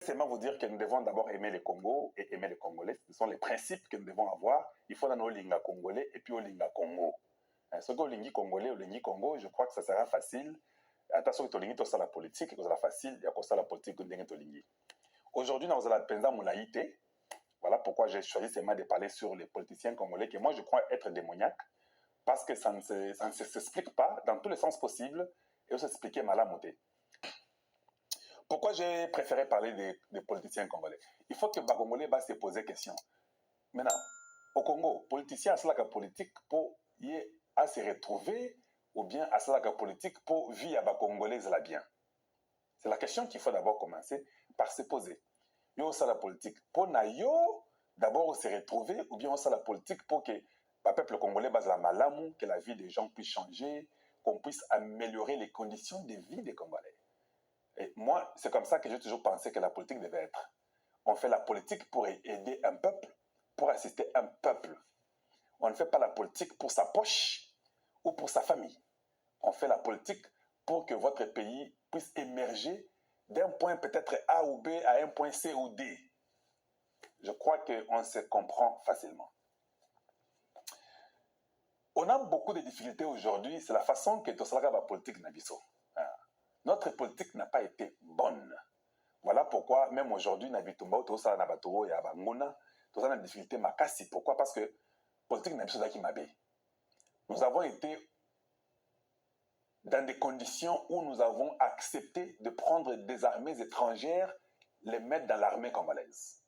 seulement vous dire que nous devons d'abord aimer le Congo et aimer les Congolais. Ce sont les principes que nous devons avoir. Il faut dans nos linga congolais et puis au linga Congo. Ce que lingi congolais ou lingi Congo, je crois que ça sera facile. Attention que tu lingi ça la politique, que ça sera facile. Il y a que ça la politique que tu lingi. Aujourd'hui, nous allons penser mon laïté. Voilà pourquoi j'ai choisi seulement de parler sur les politiciens congolais, que moi je crois être démoniaques, parce que ça ne s'explique pas dans tous les sens possibles et on s'expliquait mal à monter. Pourquoi j'ai préféré parler des politiciens congolais? Il faut que les Congolais va se poser question. Maintenant, au Congo, politicien a la politique pour y à se retrouver ou bien à la politique pour vivre à Congolais la bien. C'est la question qu'il faut d'abord commencer par se poser. Yo ça la politique pour na yo d'abord se retrouver ou bien on ça la politique pour que le peuple congolais base la malamu, que la vie des gens puisse changer, qu'on puisse améliorer les conditions de vie des Congolais. Et moi, c'est comme ça que j'ai toujours pensé que la politique devait être. On fait la politique pour aider un peuple, pour assister un peuple. On ne fait pas la politique pour sa poche ou pour sa famille. On fait la politique pour que votre pays puisse émerger d'un point peut-être A ou B à un point C ou D. Je crois qu'on se comprend facilement. On a beaucoup de difficultés aujourd'hui, c'est la façon que la politique n'a pas. Notre politique n'a pas été bonne. Voilà pourquoi, même aujourd'hui, nous avons des difficultés makasi. Pourquoi? Parce que la politique n'a pas été. Nous avons été dans des conditions où nous avons accepté de prendre des armées étrangères, les mettre dans l'armée congolaise.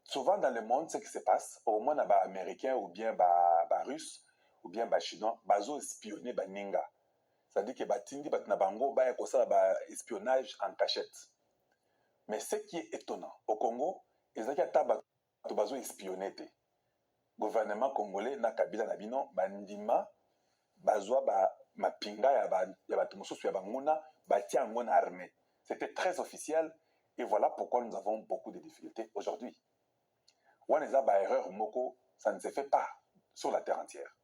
Souvent dans le monde, ce qui se passe, au moins les Américains ou bien les Russes ou bien les Chinois, ils ont espionné les Ninga. C'est-à-dire que les Bango ont espionnage en cachette. Mais ce qui est étonnant, au Congo, ils ont espionné. Le gouvernement congolais na Kabila na bino bandima bazwa ba mapinga ya batu mosusu ya banguna batia ngo na armée. C'était très officiel et voilà pourquoi nous avons beaucoup de difficultés aujourd'hui. Waneza ba erreur moko, ça ne se fait pas sur la terre entière.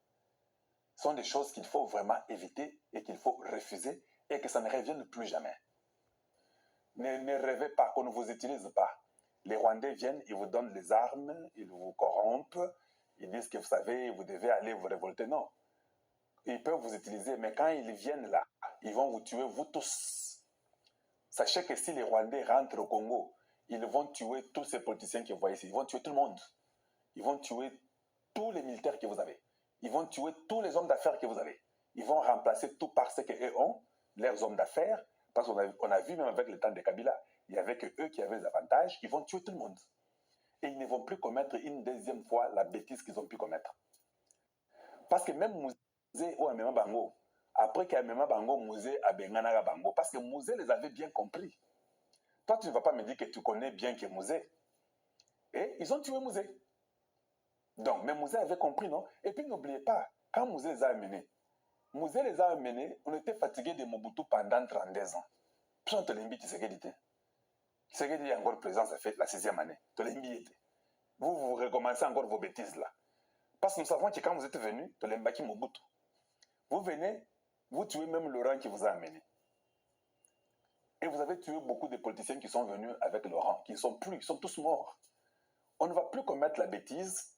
Ce sont des choses qu'il faut vraiment éviter et qu'il faut refuser et que ça ne revienne plus jamais. Ne rêvez pas qu'on ne vous utilise pas. Les Rwandais viennent, ils vous donnent les armes, ils vous corrompent. Ils disent que vous savez, vous devez aller vous révolter. Non. Ils peuvent vous utiliser, mais quand ils viennent là, ils vont vous tuer, vous tous. Sachez que si les Rwandais rentrent au Congo, ils vont tuer tous ces politiciens que vous voyez ici. Ils vont tuer tout le monde. Ils vont tuer tous les militaires que vous avez. Ils vont tuer tous les hommes d'affaires que vous avez. Ils vont remplacer tout par ce qu'eux ont, leurs hommes d'affaires, parce qu'on a vu même avec le temps de Kabila, il n'y avait que eux qui avaient les avantages. Ils vont tuer tout le monde. Et ils ne vont plus commettre une deuxième fois la bêtise qu'ils ont pu commettre. Parce que même Mouzé ou Amema Bango, après qu'Amema Bango, Mouzé a Benganaga Bango, parce que Mouzé les avait bien compris. Toi, tu ne vas pas me dire que tu connais bien que Mouzé. Et ils ont tué Mouzé. Donc, mais Mouzé avait compris, non? Et puis n'oubliez pas, quand Mouzé les a amenés, on était fatigué de Mobutu pendant 32 ans. Puis on te l'invite, tu sais qu'il était. Tshisekedi est encore présent, ça fait la 6e année. Vous recommencez encore vos bêtises là. Parce que nous savons que quand vous êtes venus, Tolembaki Mobutu, vous venez, vous tuez même Laurent qui vous a amené. Et vous avez tué beaucoup de politiciens qui sont venus avec Laurent, qui ne sont plus, ils sont tous morts. On ne va plus commettre la bêtise.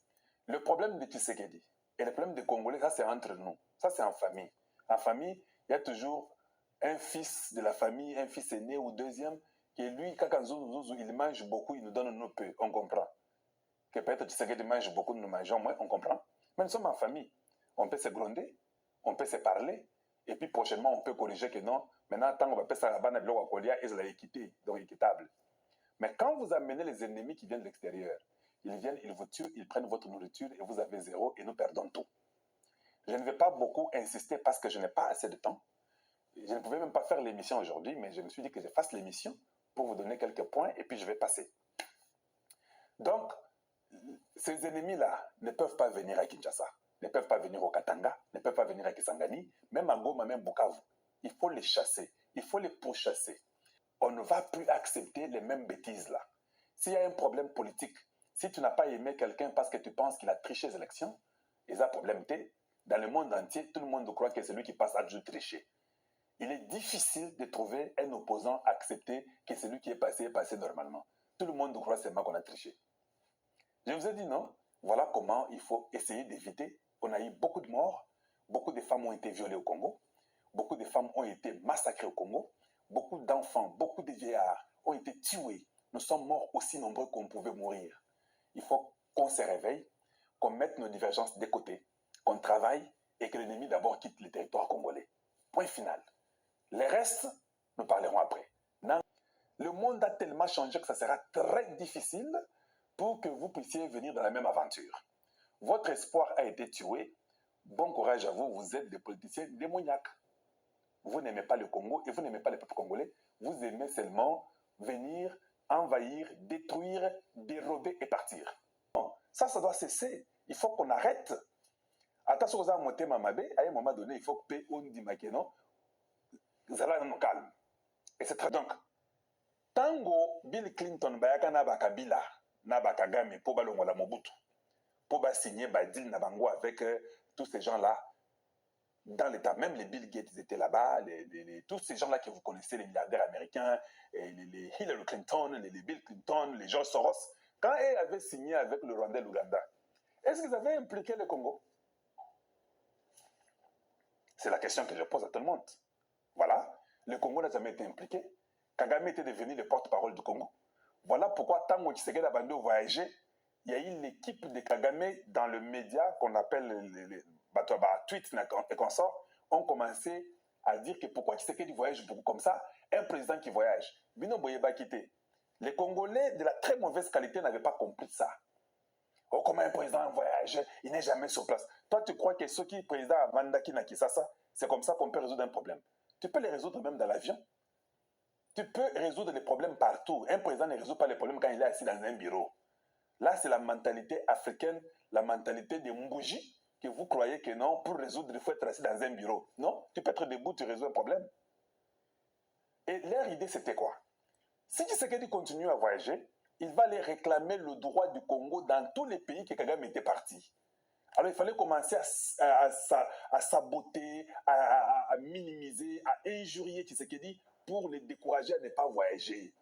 Le problème de Tshisekedi et le problème des Congolais, ça c'est entre nous. Ça c'est en famille. En famille, il y a toujours un fils de la famille, un fils aîné ou deuxième, et lui, quand il mange beaucoup, il nous donne un peu, on comprend. Que peut-être Tshisekedi mange beaucoup, nous mangeons moins, on comprend. Mais nous sommes en famille. On peut se gronder, on peut se parler, et puis prochainement, on peut corriger que non. Maintenant, tant qu'on va faire ça, la banane de l'eau à Kolia, ils sont équité, donc équitable. Mais quand vous amenez les ennemis qui viennent de l'extérieur, ils viennent, ils vous tuent, ils prennent votre nourriture, et vous avez zéro, et nous perdons tout. Je ne vais pas beaucoup insister parce que je n'ai pas assez de temps. Je ne pouvais même pas faire l'émission aujourd'hui, mais je me suis dit que je fasse l'émission pour vous donner quelques points, et puis je vais passer. Donc, ces ennemis-là ne peuvent pas venir à Kinshasa, ne peuvent pas venir au Katanga, ne peuvent pas venir à Kisangani, même à Goma, même à Bukavu. Il faut les chasser, il faut les pourchasser. On ne va plus accepter les mêmes bêtises-là. S'il y a un problème politique, si tu n'as pas aimé quelqu'un parce que tu penses qu'il a triché les élections, il y a un problème. Dans le monde entier, tout le monde croit que c'est lui qui passe à juste tricher. il est difficile de trouver un opposant accepté que celui qui est passé normalement. Tout le monde croit seulement qu'on a triché. Je vous ai dit non. Voilà comment il faut essayer d'éviter. On a eu beaucoup de morts. Beaucoup de femmes ont été violées au Congo. Beaucoup de femmes ont été massacrées au Congo. Beaucoup d'enfants, beaucoup de vieillards ont été tués. Nous sommes morts aussi nombreux qu'on pouvait mourir. Il faut qu'on se réveille, qu'on mette nos divergences de côté, qu'on travaille et que l'ennemi d'abord quitte le territoire congolais. Point final. Les restes, nous parlerons après. Non. Le monde a tellement changé que ça sera très difficile pour que vous puissiez venir dans la même aventure. Votre espoir a été tué. Bon courage à vous, vous êtes des politiciens démoniaques. Vous n'aimez pas le Congo et vous n'aimez pas le peuple congolais. Vous aimez seulement venir, envahir, détruire, dérober et partir. Non, ça doit cesser. Il faut qu'on arrête. Attention aux amotés mamabé, à un moment donné, il faut que on dit makeno, zala no calme. Et c'est très donc. Tango Bill Clinton bayaka na bakabila na bakagame po balongola Mobutu. Po ba signer ba deal na bango avec tous ces gens-là. Dans l'État, même les Bill Gates étaient là-bas, tous ces gens-là que vous connaissez, les milliardaires américains, les Hillary Clinton, les Bill Clinton, les George Soros, quand ils avaient signé avec le Rwanda et l'Ouganda, est-ce qu'ils avaient impliqué le Congo? C'est la question que je pose à tout le monde. Voilà, le Congo n'a jamais été impliqué. Kagame était devenu le porte-parole du Congo. Voilà pourquoi, tant que Tshisekedi a bandé voyager, il y a eu l'équipe de Kagame dans le média qu'on appelle les tweets et consorts, ont commencé à dire que pourquoi Tshisekedi voyage beaucoup comme ça, un président qui voyage. Bino Boyeba quitté. Les Congolais de la très mauvaise qualité n'avaient pas compris ça. Oh, comment un président voyage, il n'est jamais sur place. Toi, tu crois que ceux qui sont présidents à Mandaki Nakisasa, c'est comme ça qu'on peut résoudre un problème. Tu peux les résoudre même dans l'avion. Tu peux résoudre les problèmes partout. Un président ne résout pas les problèmes quand il est assis dans un bureau. Là, c'est la mentalité africaine, la mentalité des Mbouji, que vous croyez que non, pour résoudre, il faut être assis dans un bureau. Non, tu peux être debout, tu résous un problème. Et leur idée, c'était quoi? Si Tshisekedi continue à voyager, il va aller réclamer le droit du Congo dans tous les pays que Kagame était parti. Alors, il fallait commencer à saboter, à minimiser, à injurier Tshisekedi pour les décourager à ne pas voyager.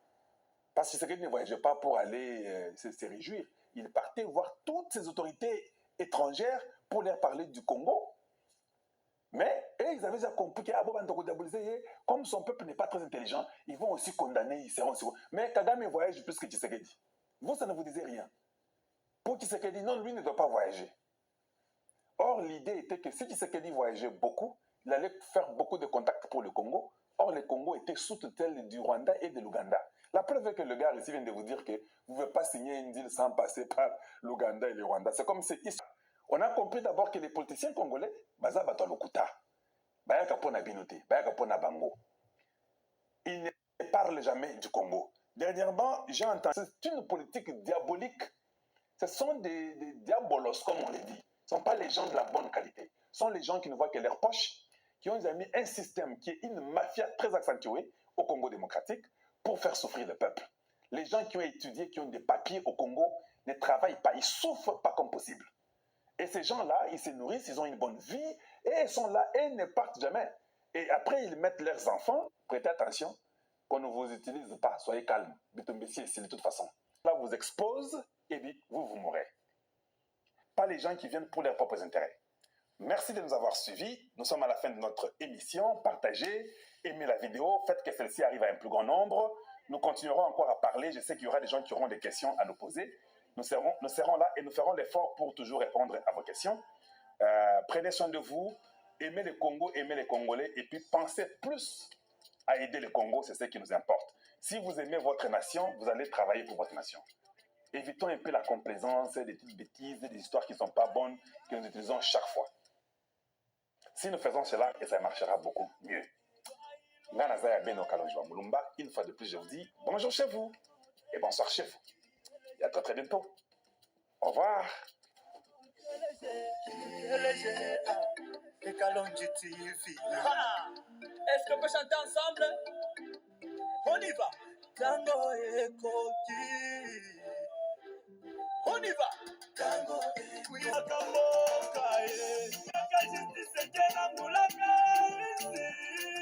Parce que Tshisekedi ne voyageait pas pour aller se réjouir. Il partait voir toutes ces autorités étrangères pour leur parler du Congo. Mais ils avaient déjà compris que comme son peuple n'est pas très intelligent, ils vont aussi condamner, ils seront aussi... Mais Kagame voyage plus que Tshisekedi. Vous, ça ne vous disait rien. Pour Tshisekedi, non, lui ne doit pas voyager. Or, l'idée était que si Tshisekedi voyageait beaucoup, il allait faire beaucoup de contacts pour le Congo. Or, le Congo était sous tutelle du Rwanda et de l'Ouganda. La preuve est que le gars ici vient de vous dire que vous ne pouvez pas signer une deal sans passer par l'Ouganda et le Rwanda. C'est comme si... On a compris d'abord que les politiciens congolais, baza bato lokuta, bayaka pona binote, bayaka pona bango. Ils ne parlent jamais du Congo. Dernièrement, j'ai entendu, c'est une politique diabolique. Ce sont des diabolos, comme on les dit. Ce ne sont pas les gens de la bonne qualité. Ce sont les gens qui ne voient que leurs poches, qui ont mis un système qui est une mafia très accentuée au Congo démocratique pour faire souffrir le peuple. Les gens qui ont étudié, qui ont des papiers au Congo, ne travaillent pas, ils souffrent pas comme possible. Et ces gens-là, ils se nourrissent, ils ont une bonne vie, et ils sont là et ils ne partent jamais. Et après, ils mettent leurs enfants, prêtez attention, qu'on ne vous utilise pas, soyez calme, c'est de toute façon. Là, vous expose, et puis vous mourrez. Pas les gens qui viennent pour leurs propres intérêts. Merci de nous avoir suivis. Nous sommes à la fin de notre émission. Partagez, aimez la vidéo, faites que celle-ci arrive à un plus grand nombre. Nous continuerons encore à parler. Je sais qu'il y aura des gens qui auront des questions à nous poser. Nous serons là et nous ferons l'effort pour toujours répondre à vos questions. Prenez soin de vous. Aimez le Congo, aimez les Congolais. Et puis pensez plus à aider le Congo. C'est ce qui nous importe. Si vous aimez votre nation, vous allez travailler pour votre nation. Évitons un peu la complaisance, des petites bêtises, des histoires qui ne sont pas bonnes, que nous utilisons chaque fois. Si nous faisons cela, ça marchera beaucoup mieux. Une fois de plus, je vous dis bonjour chez vous et bonsoir chez vous. Et à très très bientôt. Au revoir. Est-ce qu'on peut chanter ensemble? On y va. Tango et Koki. On y va. Tango et Koki. Tango et Koki.